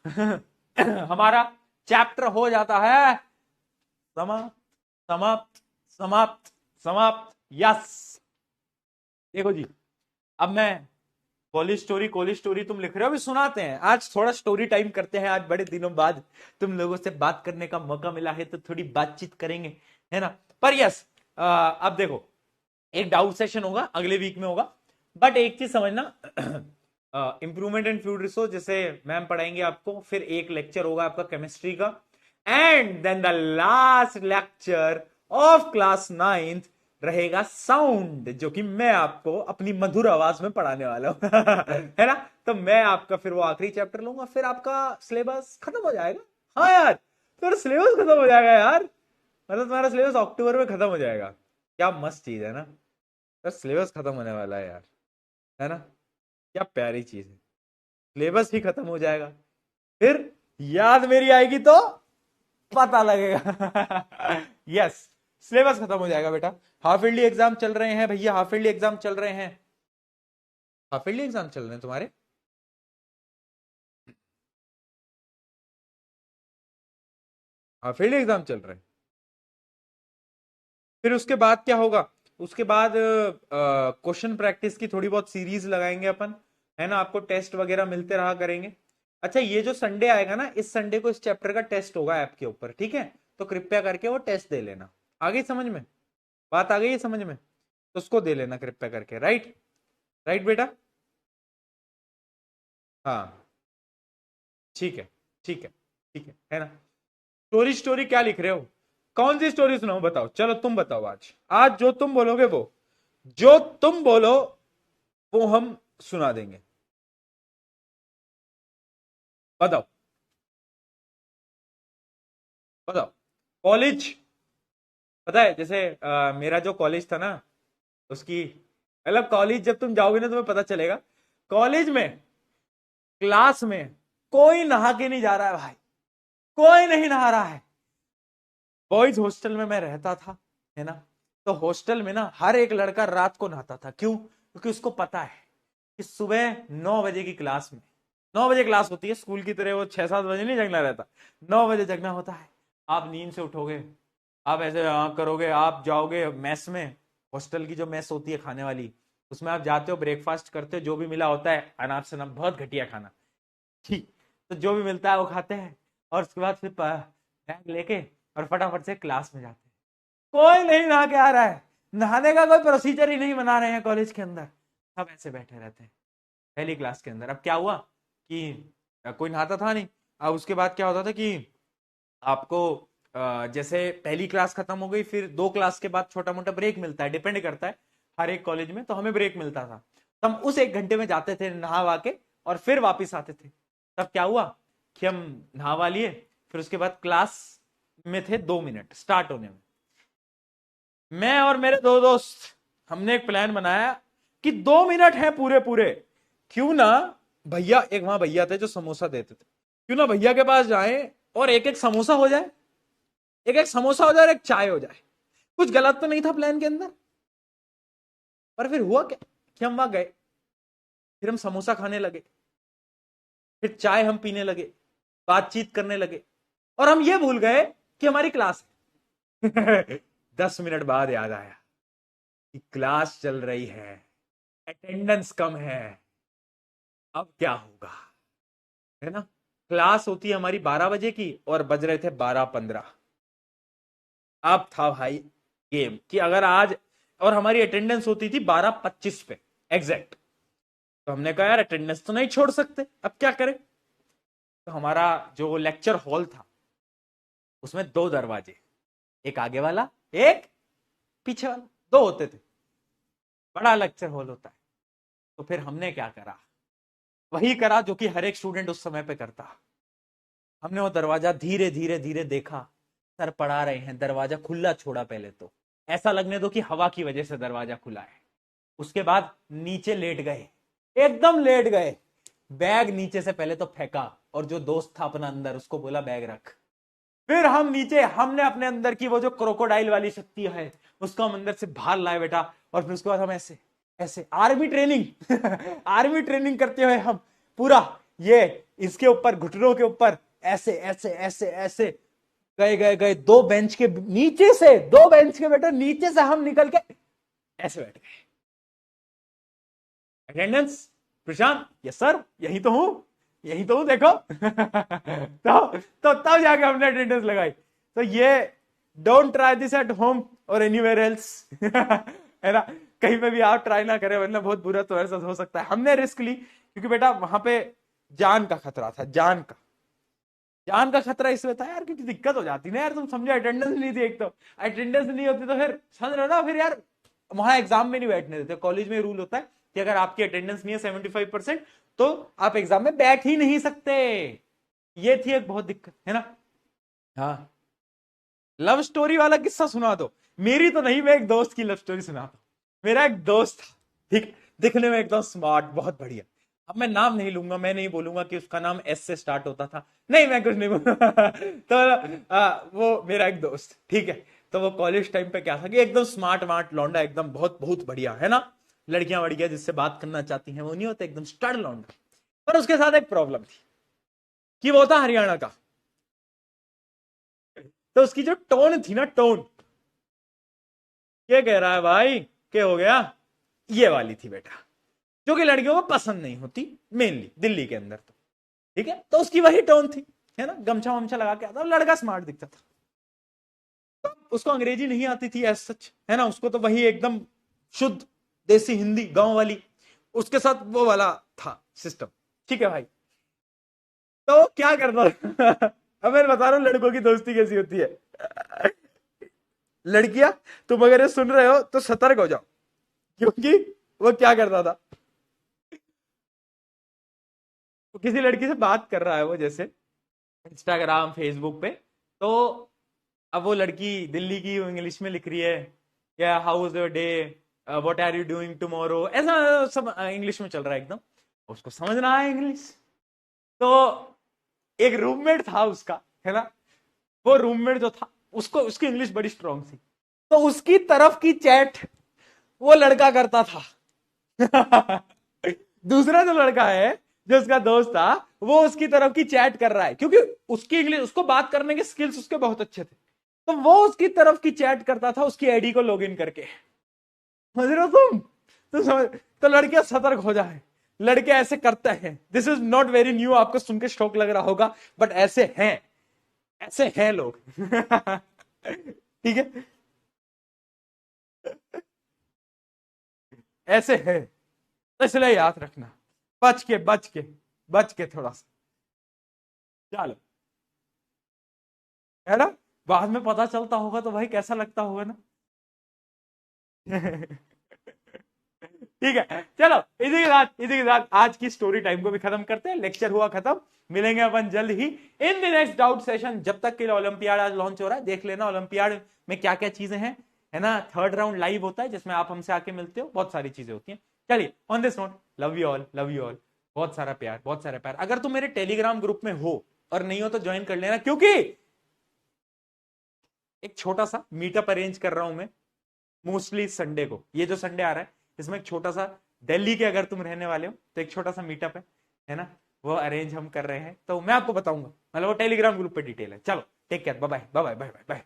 हमारा चैप्टर हो जाता है समाप्त समाप्त समाप्त समाप्त। यस, देखो जी, अब मैं कॉलेज स्टोरी तुम लिख रहे हो, अभी सुनाते हैं। आज थोड़ा स्टोरी टाइम करते हैं, आज बड़े दिनों बाद तुम लोगों से बात करने का मौका मिला है, तो थोड़ी बातचीत करेंगे, है ना। पर यस, अब देखो, एक डाउट सेशन होगा अगले वीक में होगा, बट एक चीज समझना, इंप्रूवमेंट इन फ्लूइड रिसोर्स जैसे मैम पढ़ाएंगे आपको, फिर एक लेक्चर होगा आपका केमिस्ट्री का, and then the last lecture of class 9th रहेगा साउंड, जो कि मैं आपको अपनी मधुर आवाज में पढ़ाने वाला हूं। है ना। तो मैं आपका फिर वो आखिरी चैप्टर लूंगा, फिर आपका सिलेबस खत्म हो जाएगा। हाँ यार, तुम्हारा सिलेबस खत्म हो जाएगा यार, मतलब तुम्हारा सिलेबस अक्टूबर में खत्म हो जाएगा। क्या मस्त चीज है ना, तो सिलेबस खत्म होने वाला है यार, है ना। क्या प्यारी चीज है, सिलेबस ही खत्म हो जाएगा, फिर याद मेरी आएगी तो पता लगेगा। यस, सिलेबस खत्म हो जाएगा बेटा। हाफ ईयरली एग्जाम चल रहे हैं भैया, हाफ ईयरली एग्जाम चल रहे हैं, हाफ ईयरली एग्जाम चल रहे हैं तुम्हारे। हाफ ईयरली एग्जाम चल रहे हैं, फिर उसके बाद क्या होगा, उसके बाद क्वेश्चन प्रैक्टिस की थोड़ी बहुत सीरीज लगाएंगे अपन, है ना। आपको टेस्ट वगैरह मिलते रहा करेंगे। अच्छा, ये जो संडे आएगा ना, इस संडे को इस चैप्टर का टेस्ट होगा ऐप के ऊपर, ठीक है। तो कृपया करके वो टेस्ट दे लेना। आ गई समझ में, बात आ गई है समझ में, तो उसको दे लेना कृपया करके। राइट, राइट बेटा। हाँ, ठीक है, ठीक है, ठीक है ना। स्टोरी स्टोरी क्या लिख रहे हो, कौन सी स्टोरी सुनाओ, बताओ। चलो तुम बताओ, आज आज जो तुम बोलोगे वो, जो तुम बोलो वो हम सुना देंगे। बताओ, बताओ। कॉलेज, पता है जैसे मेरा जो कॉलेज था ना, उसकी, मतलब कॉलेज जब तुम जाओगे ना तुम्हें पता चलेगा, कॉलेज में क्लास में कोई नहा के नहीं जा रहा है भाई, कोई नहीं नहा रहा है। बॉयज हॉस्टल में मैं रहता था, है ना। तो हॉस्टल में ना हर एक लड़का रात को नहाता था, क्यों, क्योंकि उसको पता है कि सुबह 9 बजे की क्लास में, 9 बजे क्लास होती है स्कूल की तरह, वो 6-7 बजे नहीं जगना रहता, 9 बजे जगना होता है। आप नींद से उठोगे, आप ऐसे करोगे, आप जाओगे मैस में, हॉस्टल की जो मैस होती है खाने वाली, उसमें आप जाते हो, ब्रेकफास्ट करते हो, जो भी मिला होता है अनाप शनाप, बहुत घटिया खाना, ठीक। तो जो भी मिलता है वो खाते हैं, और उसके बाद फिर बैग लेके और फटाफट से क्लास में जाते हैं। कोई नहीं नहा के आ रहा है, नहाने का कोई प्रोसीजर ही नहीं बना रहे हैं कॉलेज के अंदर, सब ऐसे बैठे रहते हैं पहली क्लास के अंदर। अब क्या हुआ कि कोई नहाता था नहीं। अब उसके बाद क्या होता था कि आपको जैसे पहली क्लास खत्म हो गई, फिर 2 क्लास के बाद छोटा मोटा ब्रेक मिलता है, डिपेंड करता है हर एक कॉलेज में, तो हमें ब्रेक मिलता था। तो हम उस 1 घंटे में जाते थे नहावा के, और फिर वापिस आते थे। तब क्या हुआ कि हम नहावा लिए, फिर उसके बाद क्लास में थे 2 मिनट स्टार्ट होने में, मैं और मेरे 2 दोस्त, हमने एक प्लान बनाया कि 2 मिनट हैं पूरे पूरे, क्यों ना भैया, एक वहां भैया थे जो समोसा देते थे, क्यों ना भैया के पास जाए और एक एक समोसा हो जाए, एक एक समोसा हो जाए और एक चाय हो जाए। कुछ गलत तो नहीं था प्लान के अंदर। पर फिर हुआ क्या कि हम वहां गए, फिर हम समोसा खाने लगे, फिर चाय हम पीने लगे, बातचीत करने लगे, और हम ये भूल गए कि हमारी क्लास है। 10 मिनट बाद याद आया कि क्लास चल रही है, अटेंडेंस कम है, अब क्या होगा, है ना। क्लास होती है हमारी 12 बजे की, और बज रहे थे 12:15। अब था भाई गेम कि अगर आज, और हमारी अटेंडेंस होती थी 12:25 पे एग्जैक्ट। तो हमने कहा यार अटेंडेंस तो नहीं छोड़ सकते, अब क्या करें। तो हमारा जो लेक्चर हॉल था, उसमें 2 दरवाजे, एक आगे वाला, एक पीछे वाला, 2 होते थे, बड़ा लेक्चर हॉल होता है। तो फिर हमने क्या करा, वही करा जो कि हर एक स्टूडेंट उस समय पे करता। हमने वो दरवाजा धीरे धीरे धीरे देखा, सर पढ़ा रहे हैं, दरवाजा खुला छोड़ा, पहले तो ऐसा लगने दो कि हवा की वजह से दरवाजा खुला है। उसके बाद नीचे लेट गए, एकदम लेट गए, बैग नीचे से पहले तो फेंका, और जो दोस्त था अपना अंदर, उसको बोला बैग रख। फिर हम नीचे, हमने अपने अंदर की वो जो क्रोकोडाइल वाली शक्ति है, उसको हम अंदर से बाहर लाए बेटा। और फिर उसके बाद हम ऐसे ऐसे आर्मी ट्रेनिंग, आर्मी ट्रेनिंग करते हुए हम पूरा ये इसके ऊपर घुटनों के ऊपर ऐसे ऐसे ऐसे ऐसे गए गए गए, दो बेंच के नीचे से, दो बेंच के बेटा नीचे से हम निकल के ऐसे बैठ गए। अटेंडेंस प्रशांत, यस सर, यही तो हूं, यही तो हूं देखो। तो तब जाके हमने अटेंडेंस लगाई। तो ये don't try this at home और एनीवेयर एल्स। है ना, कहीं पे भी आप ट्राई ना करें वरना बहुत बुरा तो ऐसा हो सकता है। हमने रिस्क ली क्योंकि बेटा वहां पे जान का खतरा था, जान का खतरा इसमें था यार, क्योंकि दिक्कत हो जाती ना यार, तुम समझो अटेंडेंस नहीं थी, एक तो अटेंडेंस नहीं होती तो फिर समझ रहे हो ना, फिर यार वहां एग्जाम में नहीं बैठने देते। कॉलेज में रूल होता है कि अगर आपकी अटेंडेंस नहीं है 75% तो आप एग्जाम में बैठ ही नहीं सकते। ये थी एक बहुत दिक्कत, है ना। हाँ, लव स्टोरी वाला किस्सा सुना दो। मेरी तो नहीं, मैं एक दोस्त की लव स्टोरी सुनाता हूं। मेरा एक दोस्त था, ठीक, दिखने में एकदम स्मार्ट, बहुत बढ़िया। अब मैं नाम नहीं लूंगा, मैं नहीं बोलूंगा कि उसका नाम एस से स्टार्ट होता था, नहीं मैं कुछ नहीं बोलूंगा। तो वो मेरा एक दोस्त, ठीक है। तो वो कॉलेज टाइम पे क्या था कि एकदम स्मार्ट वार्ट लौंडा, एकदम बहुत बहुत बढ़िया, है ना। लड़कियां वड़कियां जिससे बात करना चाहती हैं वो नहीं होते, एकदम स्टड लौंडा। पर उसके साथ एक प्रॉब्लम थी कि वो था हरियाणा का। तो उसकी जो टोन थी ना, टोन, ये कह रहा है भाई, क्या हो गया, ये वाली थी बेटा, जो कि लड़कियों को पसंद नहीं होती मेनली दिल्ली के अंदर। तो ठीक है, तो उसकी वही टोन थी, है ना, गमछा वमछा लगा के आता, लड़का स्मार्ट दिखता था। तो उसको अंग्रेजी नहीं आती थी एज सच, है ना, उसको तो वही एकदम शुद्ध देसी हिंदी गांव वाली, उसके साथ वो वाला था सिस्टम। ठीक है भाई, तो क्या करता था। अब मैं बता रहा हूं लड़कों की दोस्ती कैसी होती है। लड़कियां, तुम अगर ये सुन रहे हो तो सतर्क हो जाओ, क्योंकि वो क्या करता था, तो किसी लड़की से बात कर रहा है वो, जैसे इंस्टाग्राम फेसबुक पे, तो अब वो लड़की दिल्ली की, वो इंग्लिश में लिख रही है, या how is your day, what are you doing tomorrow, ऐसा सब इंग्लिश में चल रहा है एकदम। उसको समझ ना आया इंग्लिश। तो एक रूममेट था उसका, है ना, वो रूममेट जो था उसको, उसकी इंग्लिश बड़ी स्ट्रांग थी, तो उसकी तरफ की चैट वो लड़का करता था। दूसरा जो लड़का है, जो उसका दोस्त था, वो उसकी तरफ की चैट कर रहा है, क्योंकि उसकी इंग्लिश, उसको बात करने के स्किल्स उसके बहुत अच्छे थे, तो वो उसकी तरफ की चैट करता था उसकी आईडी को लॉगिन करके। समझ रहे हो तुम समझ। तो लड़कियां सतर्क हो जाए, लड़के ऐसे करते हैं, this is not very new, आपको सुन के शौक लग रहा होगा, बट ऐसे हैं, ऐसे हैं लोग। ठीक है, ऐसे है, तो इसलिए याद रखना, बच के बच के बच के थोड़ा सा चलो, है ना, बाद में पता चलता होगा तो भाई कैसा लगता होगा ना। ठीक है, चलो इसी के साथ आज की स्टोरी टाइम को भी खत्म करते हैं। लेक्चर हुआ खत्म, मिलेंगे अपन जल्द ही in the next doubt session. जब तक के लिए ओलंपियाड आज लॉन्च हो रहा है, देख लेना ओलंपियाड में क्या क्या चीजें हैं, है ना। थर्ड राउंड लाइव होता है जिसमें आप हमसे आके मिलते हो, बहुत सारी चीजें होती हैं। चलिए, on this note, love you all, love you all, बहुत सारा प्यार, बहुत सारा प्यार। अगर तुम मेरे टेलीग्राम ग्रुप में हो और नहीं हो तो ज्वाइन कर लेना, क्योंकि एक छोटा सा मीटअप अरेंज कर रहा हूं मैं, मोस्टली संडे को, ये जो संडे आ रहा है इसमें एक छोटा सा, दिल्ली के अगर तुम रहने वाले हो तो एक छोटा सा मीटअप है ना, वो अरेंज हम कर रहे हैं, तो मैं आपको बताऊंगा, मतलब वो टेलीग्राम ग्रुप पे डिटेल है। चलो take care, bye bye bye bye bye bye.